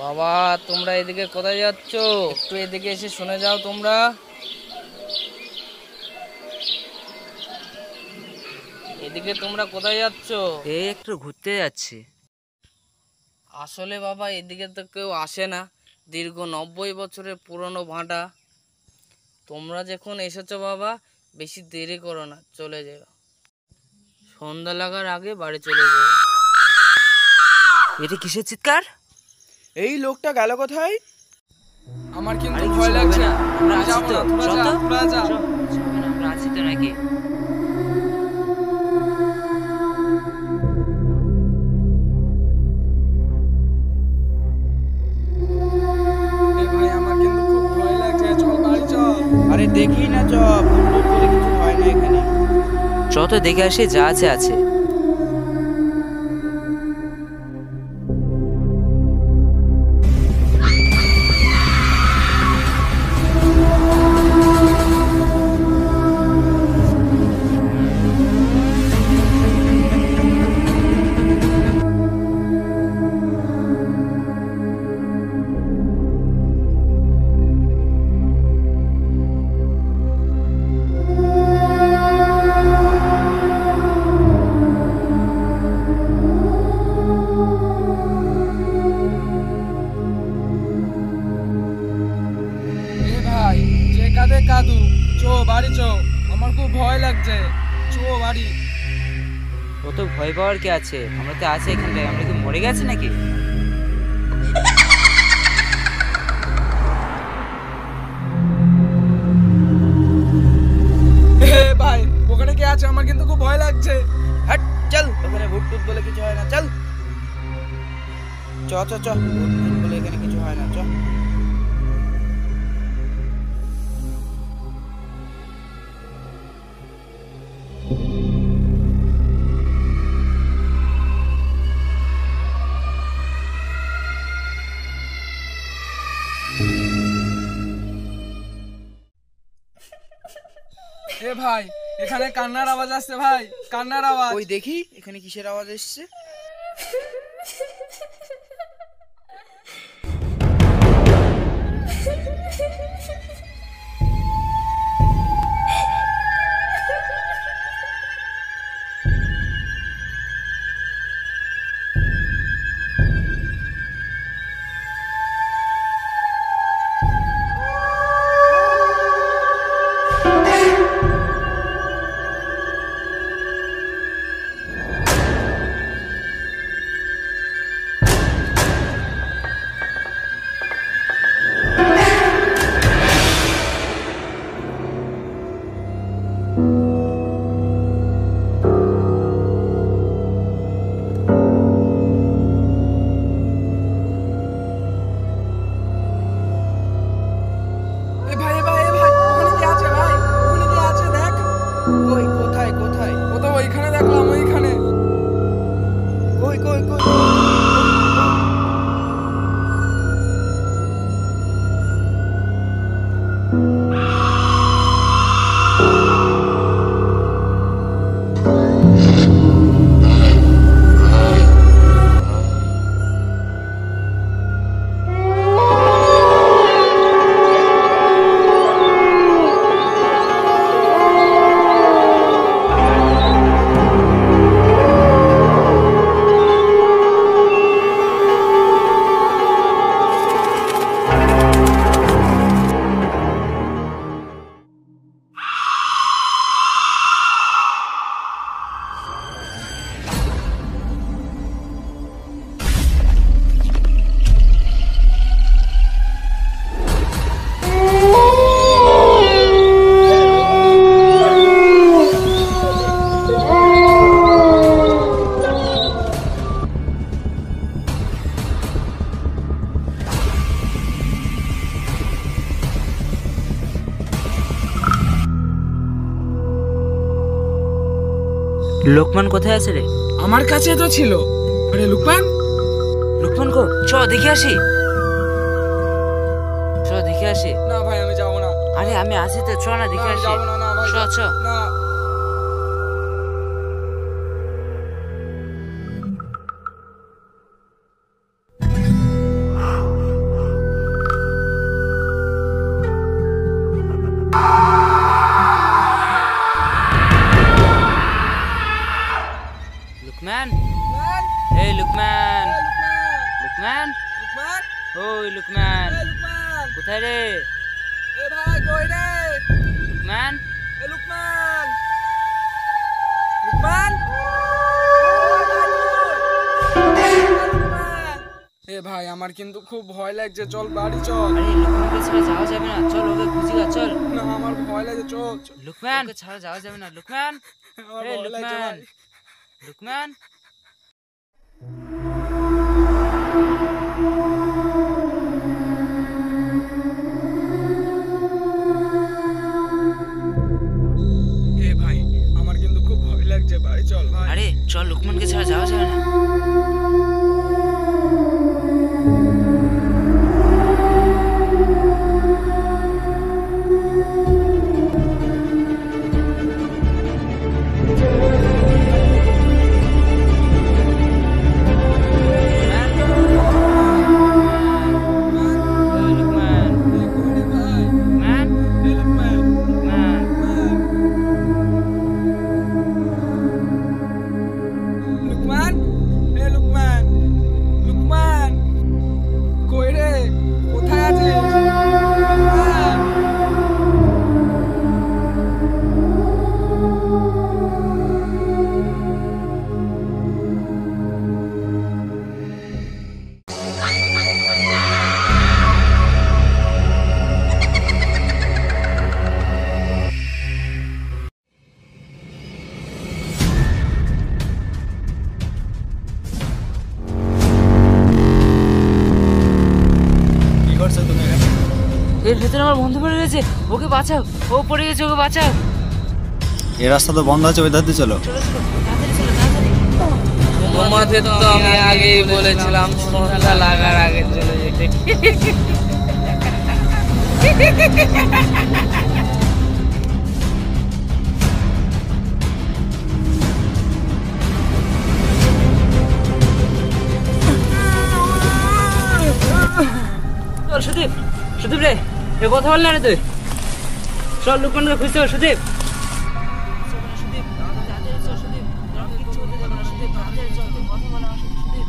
বাবা তোমরা এদিকে কোথায় যাচ্ছ? একটু এদিকে এসে শুনে যাও। তোমরা এদিকে তোমরা কোথায় যাচ্ছ? এই একটু ঘুরতে যাচ্ছি। আসলে বাবা এদিকে তো কেউ আসে না, দীর্ঘ 90 বছরের পুরনো ভাঁটা। তোমরা যখন এসেছো বাবা, বেশি দেরি করো না, চলে যাও। সন্ধ্যা লাগার আগে বাড়ি চলে যাও। এটা কিসের চিৎকার? এই লোকটা গেল কোথায়? আমার কিন্তু আরে ভয় কিছু হবে লাগছে। না, আমরা আছি যাবো তো। না, তোরা চল যা, তো। তোরা যা। চল, কিছু হবে না, আমরা আছি তো নাকি? এ ভাই আমার কিন্তু খুব ভয় লাগছে, চল বাড়ি চল। আরে দেখি না, চ ভূত টুত বলে কিছু হয় না এখানে। চ তো দেখে আসি, যা আছে আছে। এ ভাই যে কাঁদে কাঁদু, চো বাড়ি চো, আমার খুব ভয় লাগছে, চো বাড়ি। ও তো ভয় পাওয়ার কি আছে, আমরা তো আছি এখানটায়। আমরা কি মরে গেছি নাকি? এ ভাই ওখানে কে আছে? আমার কিন্তু খুব ভয় লাগছে। হাট, চল, ওখানে ভূত টুত বলে কিছু হয় না, চল। চ চ চ, ভূত টুত বলে এখানে কিছু হয় না, চ। এ ভাই এখানে কান্নার আওয়াজ আসছে ভাই, কান্নার আওয়াজ। ওই দেখি এখানে কিসের আওয়াজ এসছে। এ ভাই এ ভাই এ ভাই ওখানে কে আছে ভাই? ওখানে কে আছে দেখ। কই, কোথায় কোথায়? ও তো ওইখানে দেখলাম, ওইখানে। কই কই কই? লোকমান কোথায় আছে রে? আমার কাছে তো ছিল। আরে লুকমান, লোকমান কো, চ দেখে আসি। চ দেখে আসি। না ভাই আমি যাবো না। আরে আমি আছি তো, চ না দেখে না, আসি। যাবো না, না ভাই, চ চ। না। লুকমান, লুকমান, এই লুকমান, এ লুকমান, লুকমান, লুকমান, ওই লুকমান, এ লুকমান, কোথায় রে? এ ভাই কই রে? লুকমান, এ লুকমান, লুকমান, এ ভাই আমার কিন্তু খুব ভয় লাগছে, চল বাড়ি চল। আরে লুকমানকে ছাড়া যাওয়া যাবে না, চল ওকে খুঁজি গা, চল। না আমার ভয় লাগছে, চল চল। লুকমান, ওকে ছাড়া যাওয়া যাবে না, লুকমান, আমার এই ভয় লাগছে লুকমান, ভাই। লুকমান। এ ভাই আমার কিন্তু খুব ভয় লাগছে, বাড়ি চল ভাই। আরে চল, লুকমানকে ছাড়া যাওয়া যাবে না। ওই লুকমান, এ কই রে ভাই? লুকমান, এ লুকমান, লুকমান, লুকমান, এ লুকমান, লুকমান, কই রে? কোথায় আছিস? লুকমান। কি করছো তুমি এখানে? এর ভেতরে আমার বন্ধু পড়ে গেছে, ওকে বাঁচাও, ও পড়ে গেছে, ওকে বাঁচাও। এই রাস্তা তো বন্ধ আছে, ওই ধার দিয়ে চলো। চলো চলো, তাড়াতাড়ি চলো, তাড়াতাড়ি। তোমাদের তো আমি আগেই বলেছিলাম সন্ধ্যা লাগার আগে চলে যেতে। চল সুদীপ, সুদীপ রে, এ কথা বল না রে তুই। চল লুকমানকে খুঁজতে হবে, সুদীপ। সুদীপ, তাড়াতাড়ি চল, সুদীপ। তোরা কিচ্ছু করতে যাবে না, সুদীপ, তাড়াতাড়ি চল, তুই কথা বল আমার সাথে, সুদীপ।